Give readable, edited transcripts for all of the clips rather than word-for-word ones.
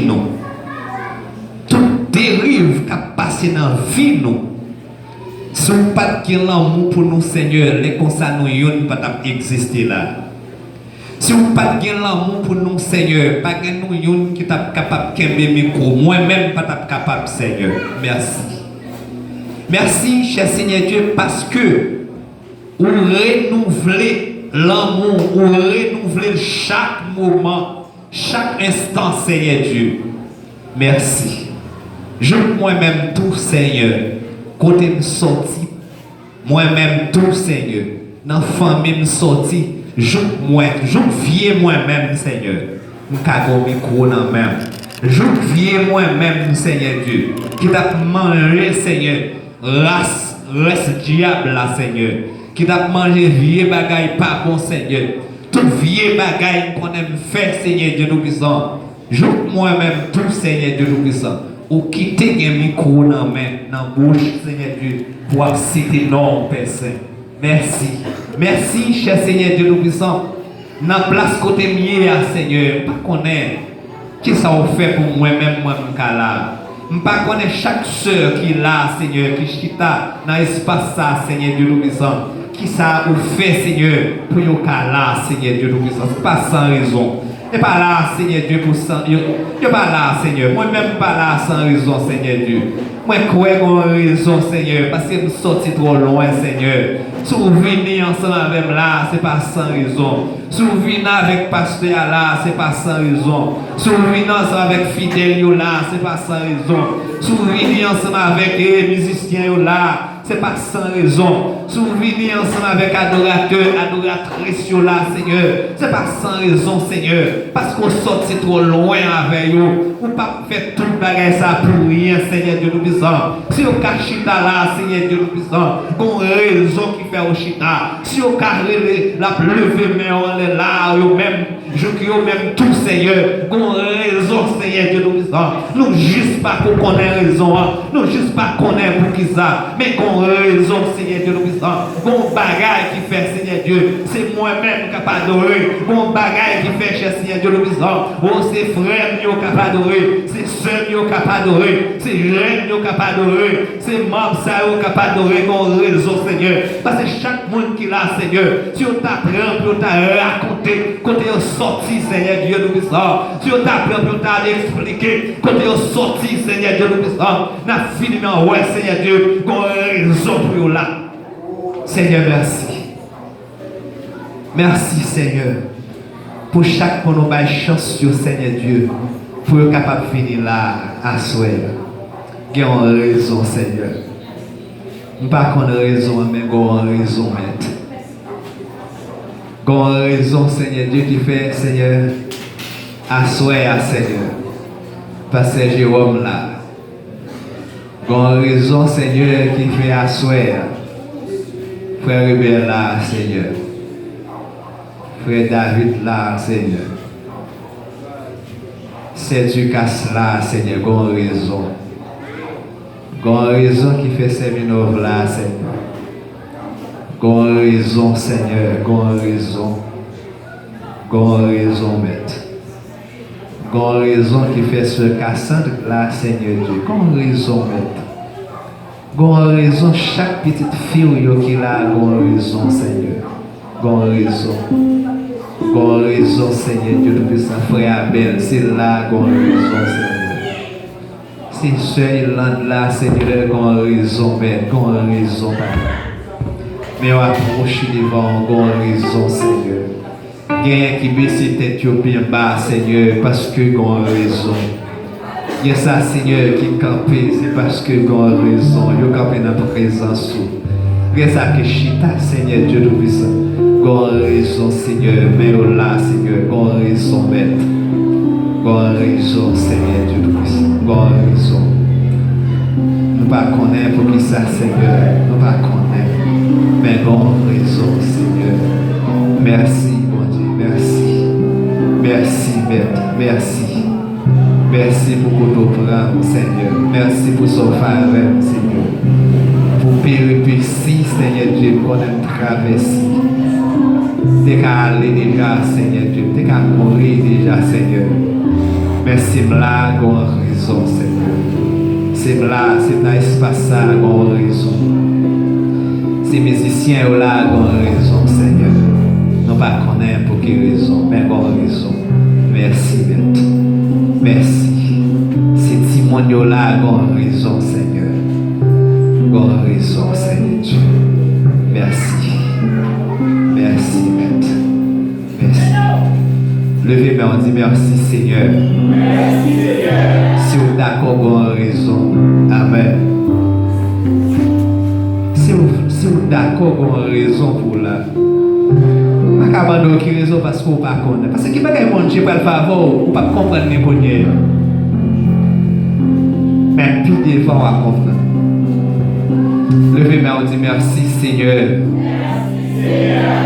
vie nous, toute dérive qui a passé dans la vie nous, si vous n'avez pas de l'amour pour nous, Seigneur, les constats nous ne pas exister là. Si vous n'avez pas de l'amour pour nous, Seigneur, pas de nous qui est capable de micro, moi-même pas capable, Seigneur. Merci. Merci, cher Seigneur Dieu, parce que vous renouvelez l'amour, vous renouvelez chaque moment, chaque instant, Seigneur Dieu. Merci. Je moi-même tout, Seigneur, côté me sorti, moi-même tout, Seigneur, dans la famille me sorti, je viens moi-même, Seigneur, je cago micro dans même. Je viens moi-même, Seigneur Dieu, qui t'a mangé, Seigneur, race diable là, Seigneur, qui t'a mangé vieux bagaille pas bon, Seigneur, tout vieux bagaille qu'on aime faire, Seigneur Dieu nous puissant, je moi-même tout, Seigneur Dieu nous puissant, ou quitter un micro dans main, dans bouche, Seigneur Dieu, pour citer non, Père Saint. Merci. Merci, cher Seigneur Dieu nous puissant, dans la place côté mieux, Seigneur, pas connaître qui ça vous fait pour moi-même, moi-même, là. Je ne connais pas chaque soeur qui est là, Seigneur, qui chita dans l'espace, Seigneur Dieu nous puissant. Qui ça vous fait, Seigneur, pour vous là, Seigneur Dieu nous puissant. Ce n'est pas sans raison. Et pas là, Seigneur Dieu, pour sans. Je pas là, Seigneur. Moi-même, pas là sans raison, Seigneur Dieu. Moi, je crois qu'on a raison, Seigneur, parce que nous sortis trop loin, Seigneur. Si vous venez ensemble avec là, ce n'est pas sans raison. Si vous venez avec pasteur là, ce n'est pas sans raison. Si vous venez ensemble avec fidèle là, ce n'est pas sans raison. Si vous venez ensemble avec les musiciens là, ce n'est pas sans raison. Si vous venez ensemble avec adorateurs, adoratrices là, Seigneur, ce n'est pas sans raison, Seigneur. Parce qu'on sortit trop loin avec vous. Vous ne pouvez pas faire tout le bagage ça pour rien, Seigneur Dieu nous puissant. Si vous cachez là, Seigneur Dieu nous puissant, qu'on raison qui fait au chita. Si vous cachez la pleuve, mais on est là, même, je crie même tout, Seigneur, qu'on raison, Seigneur Dieu nous puissant. Nous juste pas pour qu'on ait raison, nous juste pas qu'on ait pour qui ça, mais qu'on raison, Seigneur Dieu nous puissant. Qu'on bagaille qui fait, Seigneur Dieu, c'est moi-même capable d'adorer. Qu'on bagaille qui fait, cher Seigneur Dieu nous puissant. Oh, c'est frère qui est capable d'adorer, c'est soeur qui est capable d'adorer, c'est jeune qui est capable d'adorer, c'est membre qui est capable d'adorer, qu'on raison, Seigneur. Parce que chaque monde qui est là, Seigneur, si on t'apprend, puis on t'a raconté, quand on est sorti, Seigneur Dieu nous puissant, si on t'apprend, puis on t'a expliqué, quand on est sorti, Seigneur Dieu nous puissant, n'a fini dans ouais, Seigneur Dieu, qu'on raison pour là. Seigneur, merci. Merci, Seigneur, pour chaque monde qui a chance, Seigneur Dieu, pour être capable de venir là à soi. Il y a une raison, Seigneur. Je ne sais pas qu'on a raison, mais il y a une raison, maître. Il y a une raison, Seigneur Dieu, qui fait, Seigneur, à soi, Seigneur. Parce que Jérôme là. Il y a une raison, Seigneur, qui fait à soi. Frère Hubert là, Seigneur. Frère David là, Seigneur. C'est du casse là, Seigneur, il y a une raison. Il y a une raison qui fait Seminov là, Seigneur. Il y a une raison, Seigneur, il y a une raison. Il y a une raison, maître. Il y a une raison qui fait ce Cassandre là, Seigneur Dieu. Il y a une raison, maître. Il y a une raison, chaque petite fille qui est là, il y a une raison, Seigneur. Il y a une raison. Il y a une raison, Seigneur Dieu, depuis sa frère Abel, c'est là, il y a une raison, Seigneur. C'est seul là, Seigneur, il y a une raison, maître. Il y a une raison, papa. Mais on approche devant, il y a une raison, Seigneur. Il y a qui baisse tête bien bas, Seigneur, parce que il y a une raison. Il y a ça, Seigneur, qui campe, c'est parce que il y a une raison. Il y a campé dans ta présence. Il y a ça qui chita, Seigneur Dieu de puissant. Il y a une raison, Seigneur, mais là, Seigneur, il y a une raison, maître. Il y a une raison, Seigneur Dieu de puissant. Il y a une raison. Nous ne connaissons pas pour qui ça, Seigneur. Nous ne connaissons. Mais il y a une raison, Seigneur. Merci, mon Dieu, merci. Merci, maître, merci. Merci pour que tu prends, Seigneur. Merci pour ce faveur, Seigneur. Pour péripéties, Seigneur Dieu, qu'on a traversé. T'es qu'à aller déjà, Seigneur Dieu. T'es qu'à mourir déjà, Seigneur. Mais c'est là qu'on a raison, Seigneur. C'est là l'espace là qu'on a raison. Ces musiciens là qu'on a raison, Seigneur. Nous ne connaissons pas pour quelle raison, mais qu'on a raison. Merci, Maître. Merci. Ces témoignages là qu'on a raison, Seigneur. Qu'on a raison, Seigneur Dieu. Merci. Merci, Maître. Merci. Levez-moi, on dit merci, Seigneur. Merci, Seigneur. Si vous êtes d'accord, vous avez raison. Amen. Si vous êtes d'accord, vous avez raison pour là. Je ne sais pas qui raison parce que vous ne connaissez pas. Parce que qui ne peut pas manger pour le favor, vous ne pouvez pas comprendre les poignets. Mais plus des fois, on va comprendre. Levez-moi, on dit merci, Seigneur.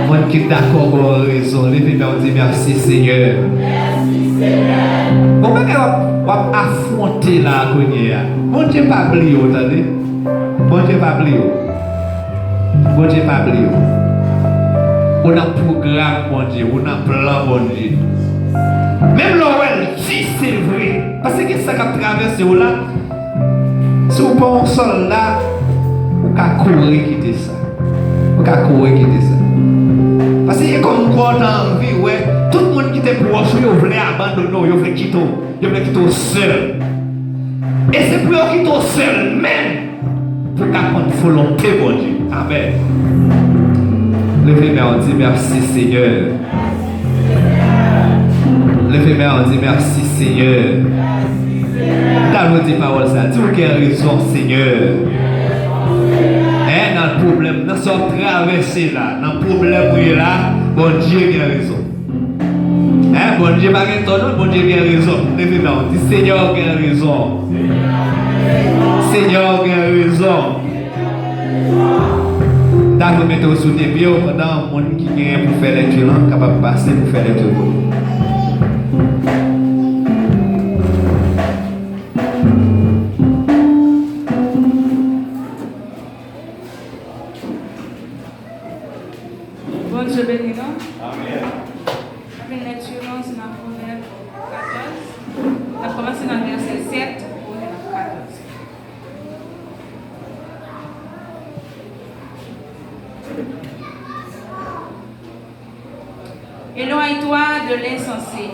Moi qui est d'accord, vous avez raison. Levez-moi, on dit merci, Seigneur. Merci, Seigneur. Comment est-ce qu'on va affronter la cognière? Bon Dieu pas oublié, attendez. Bon Dieu pas oublié. Bon Dieu pas oublié. On a un programme, bon Dieu. On a un plan, bon Dieu. Même l'Orwell, si c'est vrai. Parce que ça qui a traversé là, si vous pas un soldat, vous pouvez courir quitter ça. Vous pouvez courir quitter ça. Parce que comme quoi dans la vie, ouais, tout le monde qui était proche, il voulait abandonner, il voulait quitter seul. Et c'est pour eux quitter seul, même pour qu'apprendre volonté, mon Dieu. Amen. Levez-moi, on dit merci, Seigneur. Levez-moi, on dit merci, Seigneur. Quand on dit parole, ça dit qu'il y a raison, Seigneur. Dans le problème, dans ce traversé là, dans le problème où il est là, bon Dieu a raison. Bon Dieu n'a pas raison, bon Dieu a raison. Levez-moi, on dit Seigneur a raison. Seigneur a raison. D'accord, mettez-vous sous des pieds pendant le monde qui vient pour faire les tuiles, capable de passer pour faire les tuiles. Bon Dieu béni, non? Amen. Avec lecture dans Proverbe 14. On a commencé dans le verset 7 au 14. Éloigne-toi de l'insensé.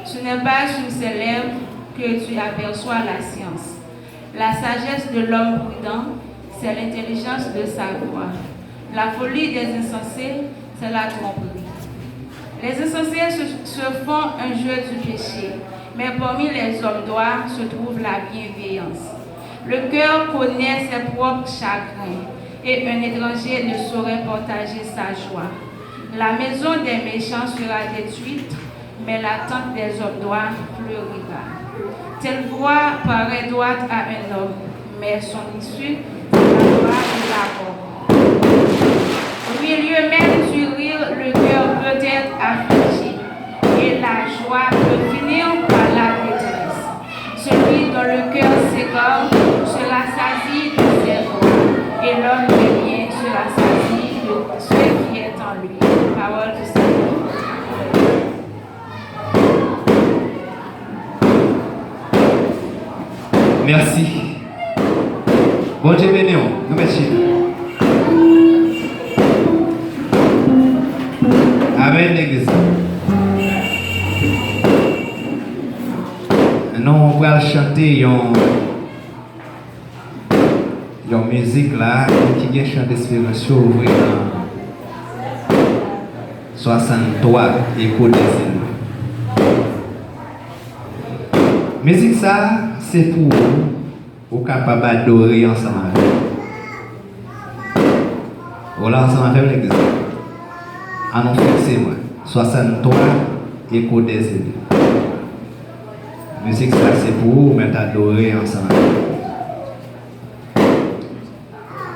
Ce n'est pas sur ses lèvres que tu aperçois la science. La sagesse de l'homme prudent, c'est l'intelligence de sa voix. La folie des insensés, c'est la tromperie. Les insensés se font un jeu du péché, mais parmi les hommes droits se trouve la bienveillance. Le cœur connaît ses propres chagrins, et un étranger ne saurait partager sa joie. La maison des méchants sera détruite, mais la tente des hommes droits fleurira. Telle voie paraît droite à un homme, mais son issue, c'est la loi de la mort. Au milieu même du rire, le cœur peut être affligé, et la joie peut finir par la détresse. Celui dont le cœur s'égare sera saisi de ses voies, et l'homme de bien sera saisi de ce qui est en lui. Parole du Seigneur. Merci. Bon Dieu béni, nous merci. Amen, l'église. Nous, on va chanter une musique là qui est chant d'espérance ouvrir dans 63 écho des îles. Musique ça, c'est pour vous capable d'adorer ensemble. Voilà ensemble avec l'église. À nous fixer, moi. 63 écho des îles. Musique ça, c'est pour vous mettre adorer ensemble.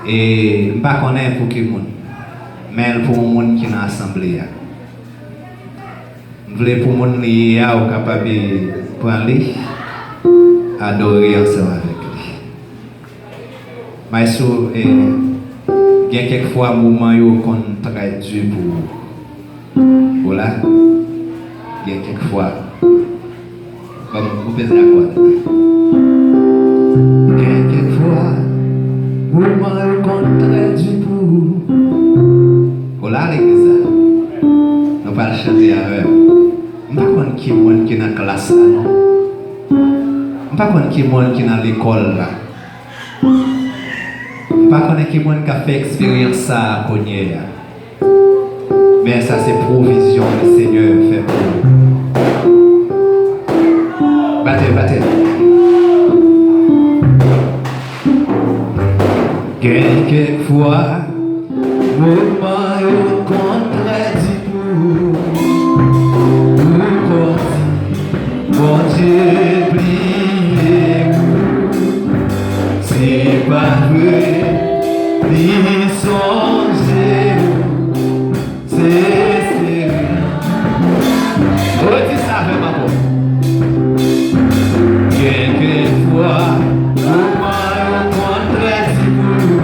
Et je ne connais pas pour qui monde, mais pour le monde qui est dans l'assemblée. Je voulais pour le monde qui est capable de prendre, adorer ensemble avec lui. Mais il y a quelquefois un moment où on travaille dur pour vous. Voilà. Il y a quelquefois. Vous pèsez la corde. Quelquefois, vous me rencontrez du bout. Voilà l'église. Nous allons chanter avec eux. Je ne sais pas qui est dans la classe là, non? Je ne sais pas qui est dans l'école là. Je ne sais pas qui est qui a fait expérience ça à Cogné. Mais ça c'est provision que le Seigneur fait pour nous. Battez, battez. Quelquefois, vous m'avez rencontré du bout. Mon Dieu, pliez-vous. C'est pas vrai, ni songez-vous. C'est sérieux. Redis ça avec ma voix. Quelquefois, vous m'avez rencontré du bout.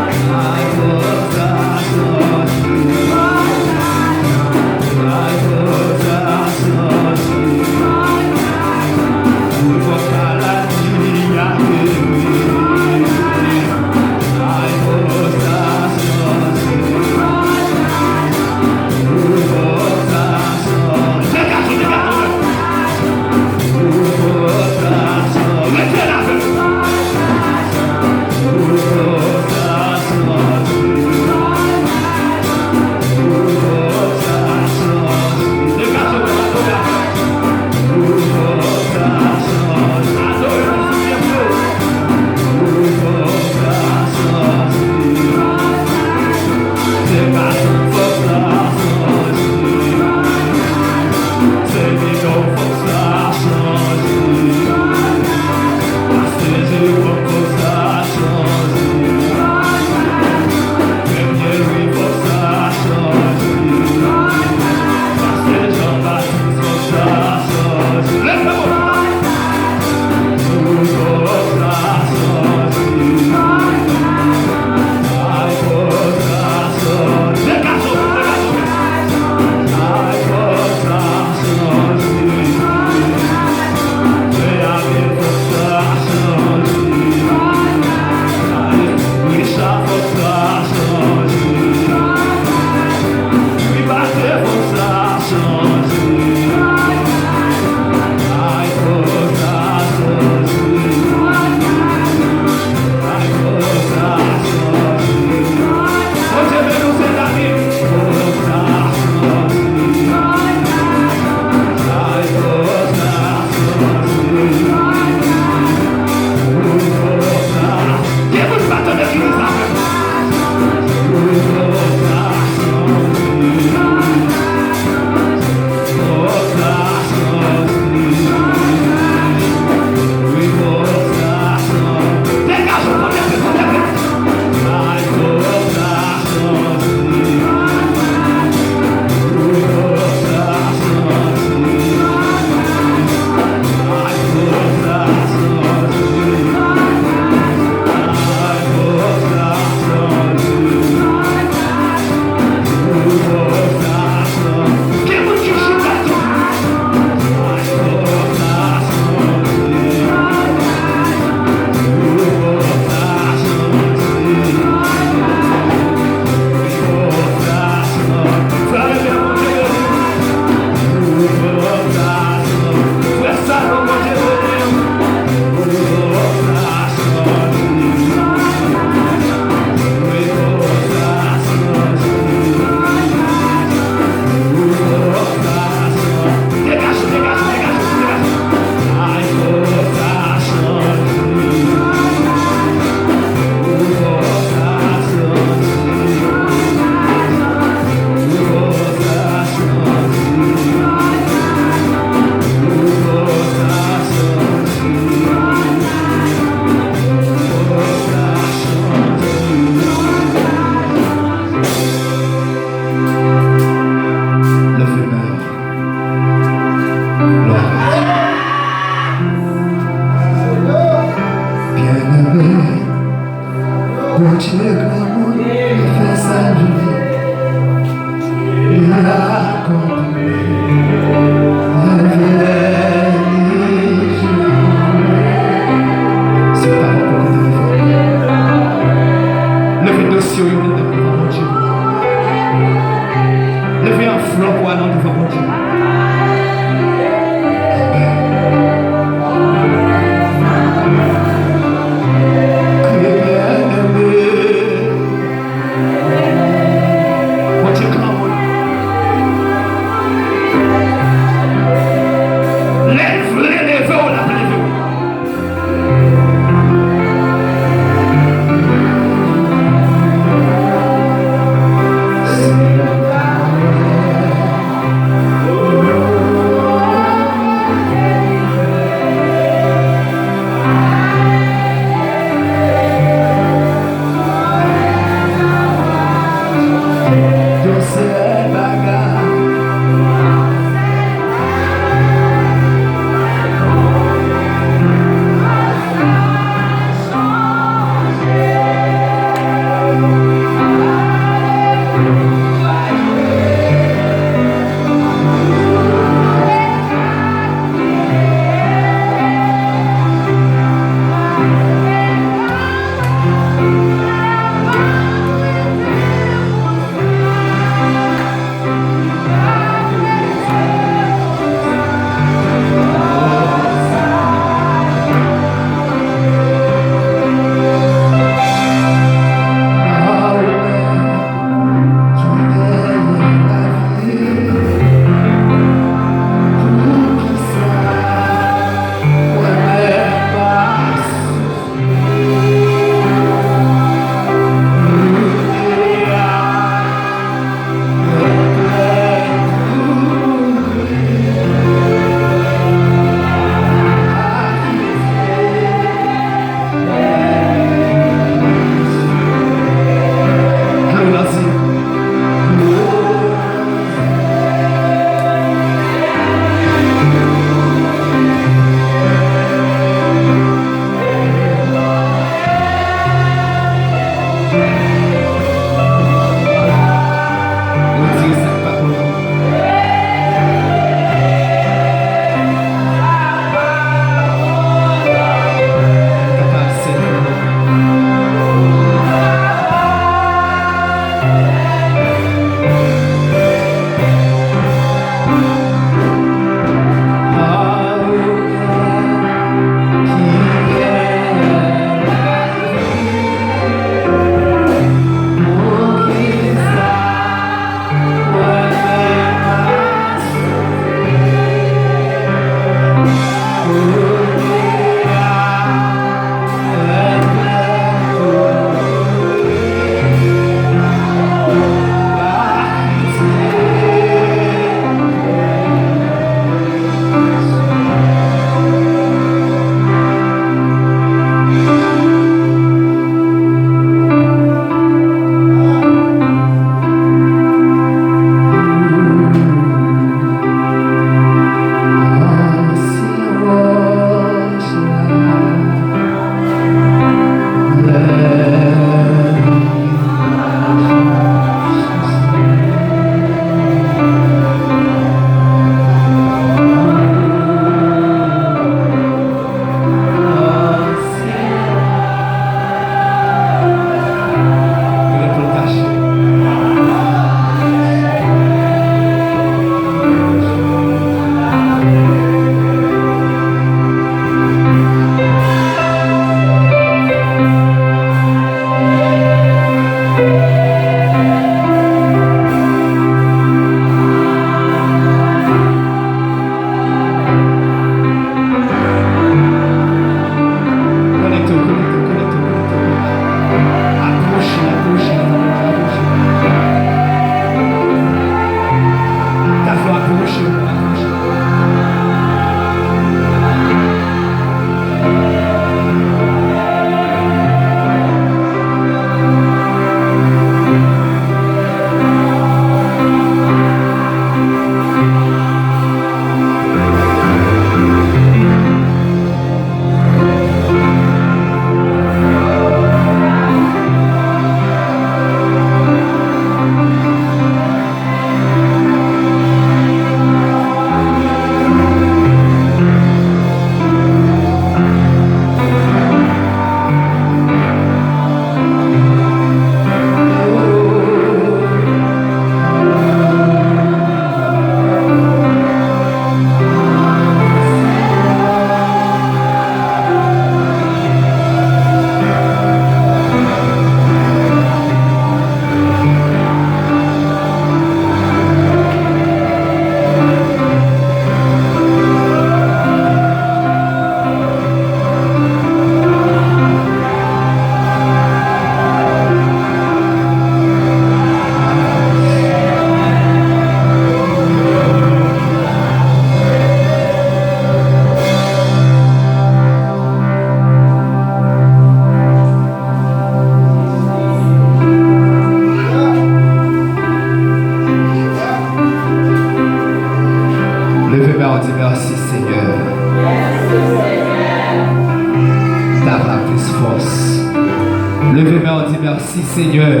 merci Seigneur.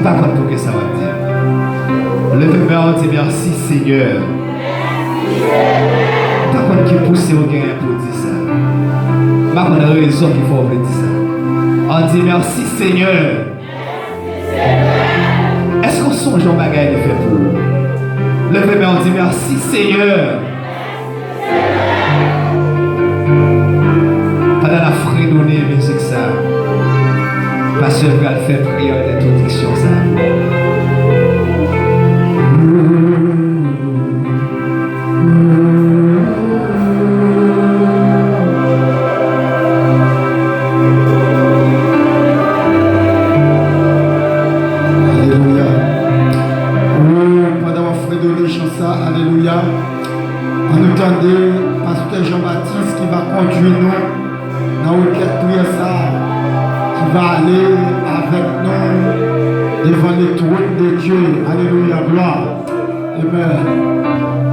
Pas contre que ça va dire. Levez-moi, on dit merci Seigneur. Pas contre qui pousse au gain pour dire ça. Pas contre raison qu'il faut dire ça. On dit merci Seigneur. Est-ce qu'on songe au bagage de fait pour vous? Levez-moi, on dit merci Seigneur. Pendant la fredonnée musique ça, pasteur va faire prière d'introduction ça. Alléluia. Pendant la fredonnée chant ça, alléluia. On entendait pasteur Jean-Baptiste qui va conduire nous dans le prière ça, qui va aller avec nous devant les trônes de Dieu. Alléluia, gloire. Amen.